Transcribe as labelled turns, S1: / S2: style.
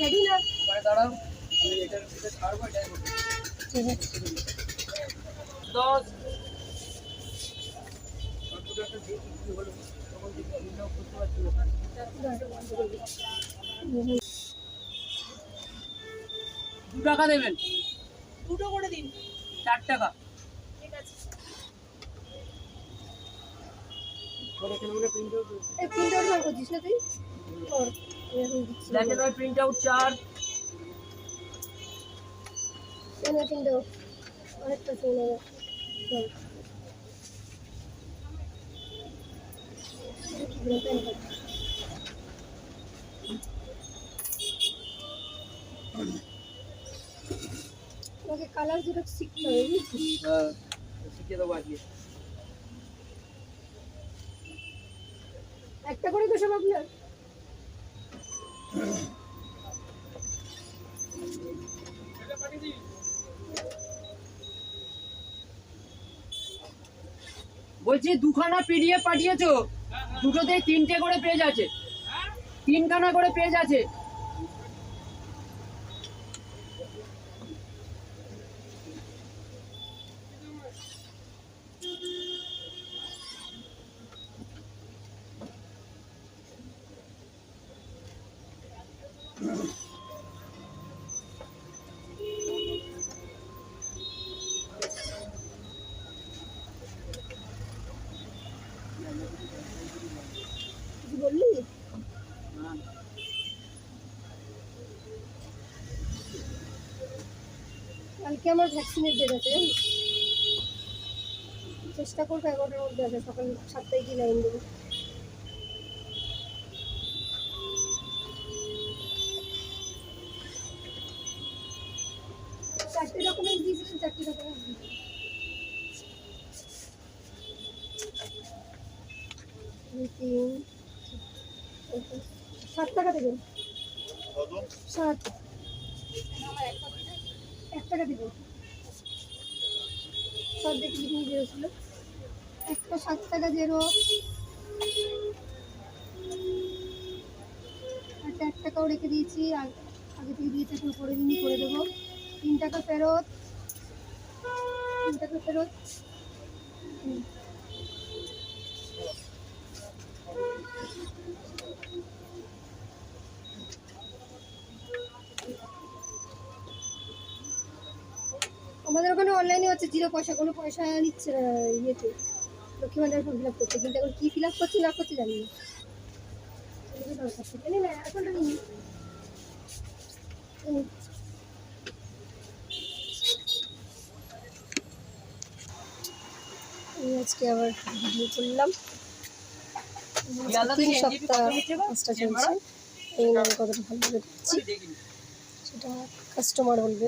S1: ready না
S2: পরে দাঁড়াও আমি এটার ভিতরে ছাড়বো এটাই করব
S1: ঠিক আছে
S2: 10 কতটা একটা দেখি কি হলো তখন দেখি ভিডিও করতে পারছি না টাকা দেবেন
S3: দুটো করে দিন
S2: 4 টাকা
S3: ঠিক আছে
S2: পরে কেন বলে প্রিন্ট আউট
S1: এই প্রিন্ট আউট বার করছিস না তুই কর আমি দিচ্ছি
S2: দেখেন ওই প্রিন্ট আউট 4
S1: এনে প্রিন্ট আউট আরেকটা শুনে ওকে কালার যেটা শিখতে হবে বুঝছিস
S2: হ্যাঁ শিখিয়ে দেবো আজকে
S1: একটা করে তো সব আপনার
S2: বলছি দুখানা পিডিএফ পাঠিয়েছো দুটোতে 3টে করে পেজ আছে 3খানা করে পেজ আছে
S1: কিছু বললি কালকে আমার ভ্যাকসিনের ডেট আছে জানিস চেষ্টা করবো 11টার মধ্যে আছে সকাল 7টায় কি লাইন দেবো চারটে ডকুমেন্ট দিয়েছিলেন 4টে ডকুমেন্ট দিয়েছিলেন 7 টাকা দেবেন 7 1 টাকা দেবেন সব দেখি লিখে দিয়েছিল একটা 7 টাকা জেরো একটা 1 টাকাও রেখে দিয়েছি আগে থেকে দিয়েছি এখন করে দিনই করে দেবো 3 টাকা ফেরত 3 টাকা ফেরত আমাদের ওখানে অনলাইনে হচ্ছে 0 পয়সা কোনো পয়সা নিচ্ছে না ইয়েতে Lakshmi Bhandar form fill up করতে কিন্তু এখন কী ফিল আপ করছি না করতে জানি না জানি না এখনটা নিই আজকে আবার ভিডিও করলাম 3 সপ্তাহ 5টা চলছে এই নামে কতটা ভালো করে দিচ্ছি সেটা কাস্টমার বলবে